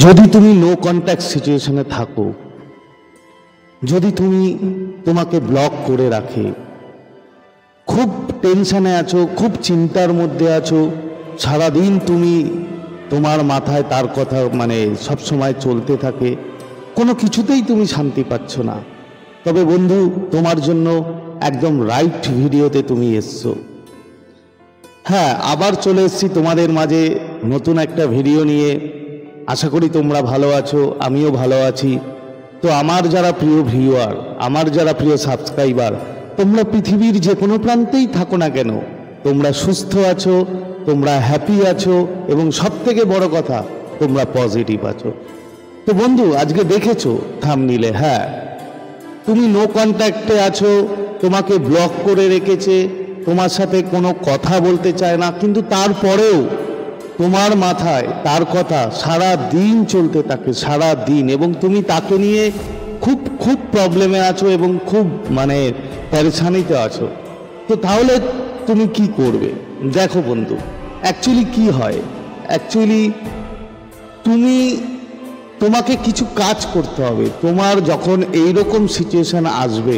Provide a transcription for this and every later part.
যদি তুমি no contact সিচুয়েশনে থাকো, যদি তোমাকে ব্লক করে রাখে, খুব টেনশনে আছো, খুব চিন্তার মধ্যে আছো, সারাদিন তোমার মাথায় তার কথা সব সময় চলতে থাকে, কোনো কিছুতেই তুমি শান্তি পাচ্ছ না, তবে বন্ধু তোমার জন্য একদম রাইট ভিডিওতে তুমি এসছো। হ্যাঁ, আবার চলে এসেছি তোমাদের মাঝে নতুন একটা ভিডিও নিয়ে। আশা করি তোমরা ভালো আছো, আমিও ভালো আছি। তো আমার যারা প্রিয় ভিউয়ার, আমার যারা প্রিয় সাবস্ক্রাইবার, তোমরা পৃথিবীর যে কোনো প্রান্তেই থাকো না কেন, তোমরা সুস্থ আছো, তোমরা হ্যাপি আছো, এবং সব থেকে বড় কথা তোমরা পজিটিভ আছো। তো বন্ধু, আজকে দেখেছো থাম্বনেইলে, হ্যাঁ, তুমি নো কন্ট্যাক্টে আছো, তোমাকে ব্লক করে রেখেছে, তোমার সাথে কোনো কথা বলতে চায় না, কিন্তু তারপরেও তোমার মাথায় তার কথা সারা দিন চলতে থাকে, সারা দিন, এবং তুমি তাকে নিয়ে খুব খুব প্রবলেমে আছো এবং খুব পেরেশানিতে আছো। তো তাহলে তুমি কি করবে? দেখো বন্ধু, অ্যাকচুয়ালি কি হয়, তোমাকে কিছু কাজ করতে হবে। তোমার যখন এইরকম সিচুয়েশন আসবে,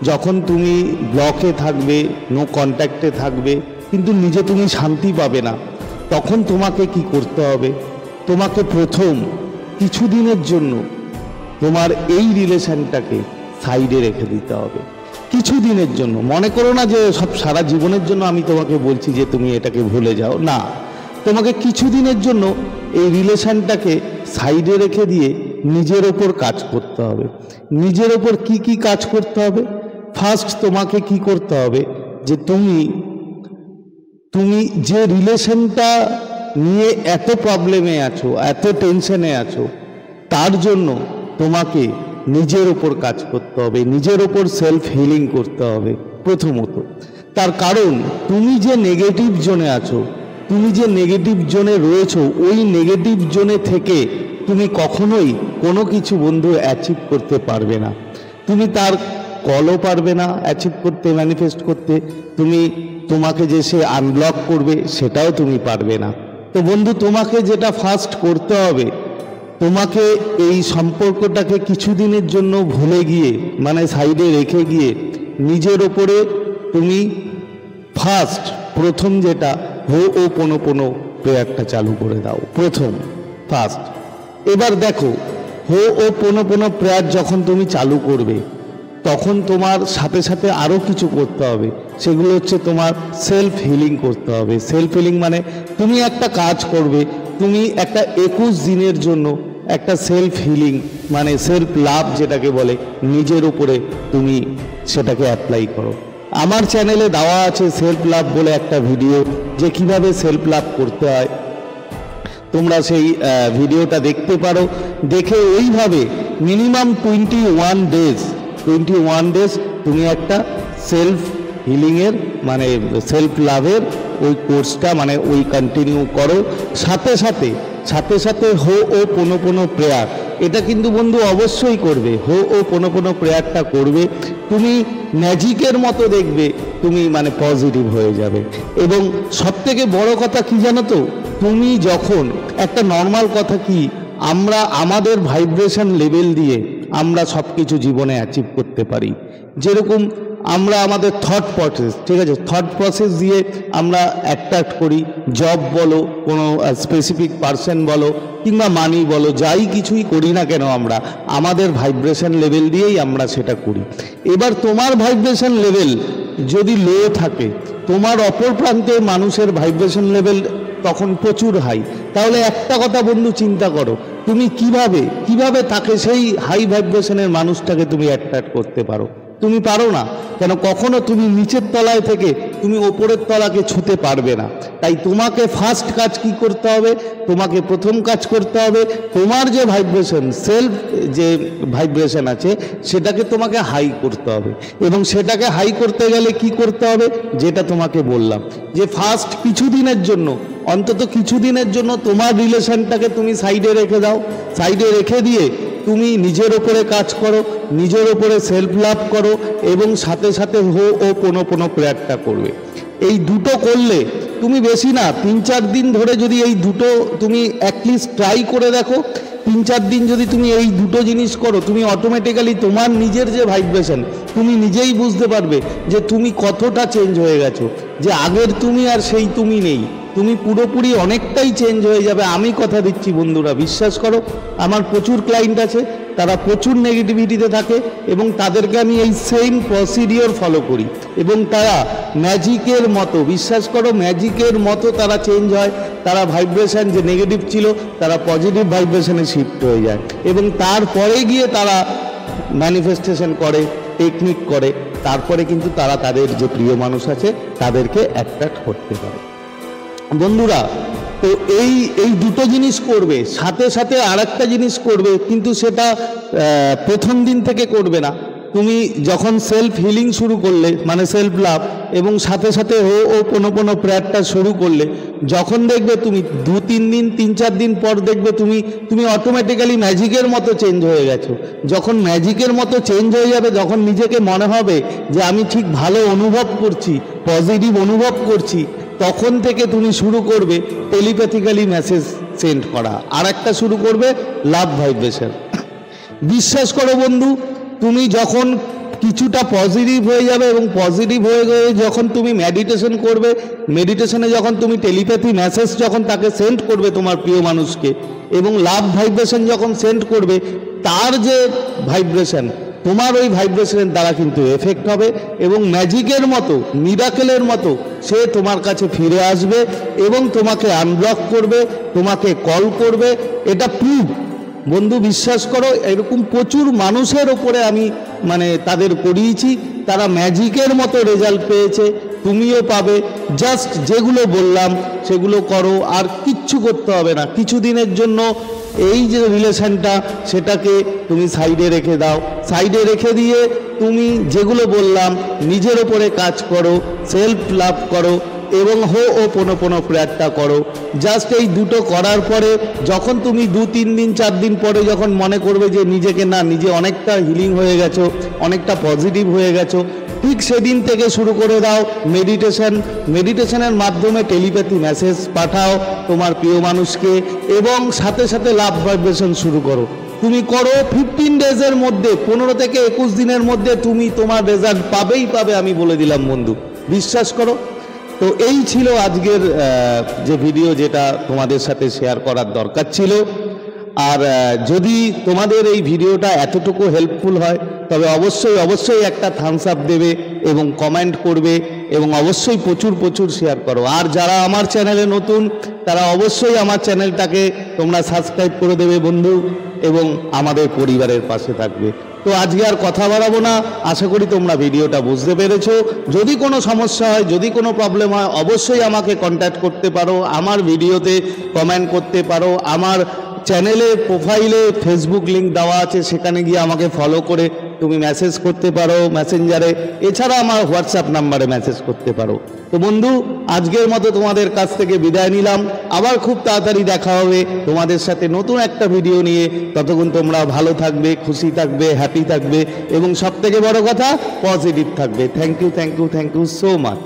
যখন তুমি ব্লকে থাকবে, নো কন্ট্যাক্টে থাকবে, কিন্তু নিজে তুমি শান্তি পাবে না, তখন তোমাকে কি করতে হবে? তোমাকে প্রথম কিছুদিনের জন্য তোমার এই রিলেশনটাকে সাইডে রেখে দিতে হবে। কিছুদিনের জন্য, মনে করো না যে সব সারা জীবনের জন্য আমি তোমাকে বলছি যে তুমি এটাকে ভুলে যাও, না, তোমাকে কিছুদিনের জন্য এই রিলেশনটাকে সাইডে রেখে দিয়ে নিজের ওপর কাজ করতে হবে। নিজের ওপর কি কি কাজ করতে হবে? ফার্স্ট তোমাকে কি করতে হবে, যে তুমি যে রিলেশনটা নিয়ে এত প্রবলেমে আছো, এত টেনশনে আছো, তার জন্য তোমাকে নিজের ওপর কাজ করতে হবে, নিজের ওপর সেলফ হিলিং করতে হবে প্রথমত। তার কারণ তুমি যে নেগেটিভ জোনে আছো, তুমি যে নেগেটিভ জোনে রয়েছো, ওই নেগেটিভ জোনে থেকে তুমি কখনোই কোনো কিছু বন্ধু অ্যাচিভ করতে পারবে না। তুমি তার কলও পারবে না অ্যাচিভ করতে, ম্যানিফেস্ট করতে। তোমাকে যে সে আনব্লক করবে সেটাও তুমি পারবে না। তো বন্ধু, তোমাকে যেটা ফার্স্ট করতে হবে, তোমাকে এই সম্পর্কটাকে কিছুদিনের জন্য ভুলে গিয়ে, সাইডে রেখে গিয়ে, নিজের ওপরে তুমি প্রথম যেটা হো'ওপনোপনো প্রেয়ারটা চালু করে দাও, ফার্স্ট। এবার দেখো, হো'ওপনোপনো প্রেয়ার যখন তুমি চালু করবে, তখন তোমার সাথে সাথে আরও কিছু করতে হবে। সেগুলো হচ্ছে তোমার সেলফ হিলিং করতে হবে। সেলফ হিলিং তুমি একটা কাজ করবে, তুমি একটা 21 দিনের জন্য একটা সেলফ হিলিং সেলফ লাভ যেটাকে বলে, নিজের উপরে তুমি সেটাকে অ্যাপ্লাই করো। আমার চ্যানেলে দেওয়া আছে সেলফ লাভ বলে একটা ভিডিও, যে কিভাবে সেলফ লাভ করতে হয়। তোমরা সেই ভিডিওটা দেখতে পারো, দেখে ওইভাবে মিনিমাম 21 ডেজ তুমি একটা সেলফ হিলিংয়ের সেলফ লাভের ওই কোর্সটা ওই কন্টিনিউ করো। সাথে সাথে হো'ওপনোপনো প্রেয়ার, এটা কিন্তু বন্ধু অবশ্যই করবে। হো'ওপনোপনো প্রেয়ারটা করবে, তুমি ম্যাজিকের মতো দেখবে তুমি পজিটিভ হয়ে যাবে। এবং সবথেকে বড় কথা কি জানো তো, তুমি যখন একটা নর্মাল কথা কি, আমরা আমাদের ভাইব্রেশন লেভেল দিয়ে আমরা সব কিছু জীবনে অ্যাচিভ করতে পারি। যেরকম আমরা আমাদের থট প্রসেস, ঠিক আছে, থট প্রসেস দিয়ে আমরা অ্যাট্রাক্ট করি। জব বলো, কোনো স্পেসিফিক পার্সন বলো, কিংবা মানি বলো, যাই কিছুই করি না কেন, আমরা আমাদের ভাইব্রেশন লেভেল দিয়েই আমরা সেটা করি। এবার তোমার ভাইব্রেশন লেভেল যদি লো থাকে, তোমার অপর প্রান্তের মানুষের ভাইব্রেশন লেভেল তখন প্রচুর হাই, তাহলে একটা কথা বন্ধু চিন্তা করো, তুমি কিভাবে তাকে, সেই হাই ভাইব্রেশনের মানুষটাকে তুমি অ্যাট্রাক্ট করতে পারো? তুমি পারো না। কেন? কখনো তুমি নিচের তলায় থেকে তুমি ওপরের তলাকে ছুঁতে পারবে না। তাই তোমাকে ফার্স্ট কাজ কি করতে হবে? তোমাকে প্রথম কাজ করতে হবে, তোমার যে ভাইব্রেশন, সেলফ যে ভাইব্রেশন আছে, সেটাকে তোমাকে হাই করতে হবে। এবং সেটাকে হাই করতে গেলে কি করতে হবে? যেটা তোমাকে বললাম, যে ফার্স্ট কিছুদিনের জন্য, অন্তত কিছুদিনের জন্য তোমার রিলেশনটাকে তুমি সাইডে রেখে দাও। সাইডে রেখে দিয়ে তুমি নিজের ওপরে কাজ করো, নিজের ওপরে সেলফ লাভ করো, এবং সাথে সাথে হো'ওপনোপনো প্রেয়ারটা করবে। এই দুটো করলে তুমি বেশি না 3-4 দিন ধরে যদি এই দুটো তুমি অ্যাটলিস্ট ট্রাই করে দেখো, 3-4 দিন যদি তুমি এই দুটো জিনিস করো, তুমি অটোমেটিক্যালি তোমার নিজের যে ভাইব্রেশন তুমি নিজেই বুঝতে পারবে যে তুমি কতটা চেঞ্জ হয়ে গেছো, যে আগের তুমি আর সেই তুমি নেই, তুমি পুরোপুরি অনেকটাই চেঞ্জ হয়ে যাবে। আমি কথা দিচ্ছি বন্ধুরা, বিশ্বাস করো। আমার প্রচুর ক্লায়েন্ট আছে, তারা প্রচুর নেগেটিভিটিতে থাকে এবং তাদেরকে আমি এই সেম প্রসিডিওর ফলো করি এবং তারা ম্যাজিকের মতো, বিশ্বাস করো ম্যাজিকের মতো তারা চেঞ্জ হয়। তারা ভাইব্রেশন যে নেগেটিভ ছিল তারা পজিটিভ ভাইব্রেশনে শিফট হয়ে যায় এবং তারপরে গিয়ে তারা ম্যানিফেস্টেশন করে, টেকনিক করে, তারপরে কিন্তু তারা তাদের যে প্রিয় মানুষ আছে তাদেরকে অ্যাট্রাক্ট করতে পারে। বন্ধুরা, তো এই দুটো জিনিস করবে, সাথে সাথে আর একটা জিনিস করবে, কিন্তু সেটা প্রথম দিন থেকে করবে না। তুমি যখন সেলফ হিলিং শুরু করলে, মানে সেলফ লাভ, এবং সাথে সাথে ও পোনোপোনো প্রেয়ারটা শুরু করলে, যখন দেখবে তুমি 2-3 দিন 3-4 দিন পর দেখবে তুমি অটোমেটিক্যালি ম্যাজিকের মতো চেঞ্জ হয়ে গেছো। যখন ম্যাজিকের মতো চেঞ্জ হয়ে যাবে, যখন নিজেকে মনে হবে যে আমি ঠিক ভালো অনুভব করছি, পজিটিভ অনুভব করছি, তখন থেকে তুমি শুরু করবে টেলিপ্যাথিক্যালি মেসেজ সেন্ড করা, আর একটা শুরু করবে লাভ ভাইব্রেশন। বিশ্বাস করো বন্ধু, তুমি যখন কিছুটা পজিটিভ হয়ে যাবে এবং পজিটিভ হয়ে গিয়ে যখন তুমি মেডিটেশন করবে, মেডিটেশনে যখন তুমি টেলিপ্যাথি মেসেজ যখন তাকে সেন্ড করবে তোমার প্রিয় মানুষকে, এবং লাভ ভাইব্রেশন যখন সেন্ড করবে, তার যে ভাইব্রেশন তোমার ওই ভাইব্রেশনের দ্বারা কিন্তু এফেক্ট হবে এবং ম্যাজিকের মতো, মিরাকেলের মতো সে তোমার কাছে ফিরে আসবে এবং তোমাকে আনব্লক করবে, তোমাকে কল করবে। এটা প্রুভ বন্ধু, বিশ্বাস করো। এরকম প্রচুর মানুষের ওপরে আমি তাদের করিয়েছি, তারা ম্যাজিকের মতো রেজাল্ট পেয়েছে, তুমিও পাবে। জাস্ট যেগুলো বললাম সেগুলো করো, আর কিচ্ছু করতে হবে না। কিছুদিনের জন্য এই যে রিলেশনটা সেটাকে তুমি সাইডে রেখে দাও, সাইডে রেখে দিয়ে তুমি যেগুলো বললাম নিজের ওপরে কাজ করো, সেলফ লাভ করো এবং ও পোনো প্রেয়ারটা করো। জাস্ট এই দুটো করার পরে যখন তুমি 2-3 দিন 4 দিন পরে যখন মনে করবে যে নিজেকে নিজে অনেকটা হিলিং হয়ে গেছো, অনেকটা পজিটিভ হয়ে গেছো, ঠিক সেদিন থেকে শুরু করে দাও মেডিটেশনের মাধ্যমে টেলিপ্যাথি মেসেজ পাঠাও তোমার প্রিয় মানুষকে এবং সাথে সাথে লাভ ভাইব্রেশন শুরু করো। তুমি করো 15 ডেজের মধ্যে, 15 থেকে 21 দিনের মধ্যে তুমি তোমার রেজাল্ট পাবে, আমি বলে দিলাম বন্ধু, বিশ্বাস করো। তো এই ছিল আজকের যে ভিডিও, যেটা তোমাদের সাথে শেয়ার করার দরকার ছিল। আর যদি তোমাদের এই ভিডিওটা এতটুকু হেল্পফুল হয় তবে অবশ্যই একটা থামস আপ দেবে এবং কমেন্ট করবে এবং অবশ্যই প্রচুর শেয়ার করো। আর যারা আমার চ্যানেলে নতুন তারা অবশ্যই আমার চ্যানেলটাকে তোমরা সাবস্ক্রাইব করে দেবে বন্ধু এবং আমাদের পরিবারের পাশে থাকবে। তো আজকে আর কথা বাড়াবো না, আশা করি তোমরা ভিডিওটা বুঝতে পেরেছো। যদি কোনো সমস্যা হয়, যদি কোনো প্রবলেম হয়, অবশ্যই আমাকে কন্ট্যাক্ট করতে পারো, আমার ভিডিওতে কমেন্ট করতে পারো, আমার চ্যানেলে প্রোফাইলে ফেসবুক লিঙ্ক দেওয়া আছে, সেখানে গিয়ে আমাকে ফলো করে তুমি মেসেজ করতে পারো মেসেঞ্জারে, এছাড়া আমার হোয়াটসঅ্যাপ নাম্বারে মেসেজ করতে পারো। তো বন্ধু, আজকের মতো তোমাদের কাছ থেকে বিদায় নিলাম। আবার খুব তাড়াতাড়ি দেখা হবে তোমাদের সাথে নতুন একটা ভিডিও নিয়ে। ততক্ষণ তোমরা ভালো থাকবে, খুশি থাকবে, হ্যাপি থাকবে এবং সবথেকে বড় কথা পজিটিভ থাকবে। Thank you so much.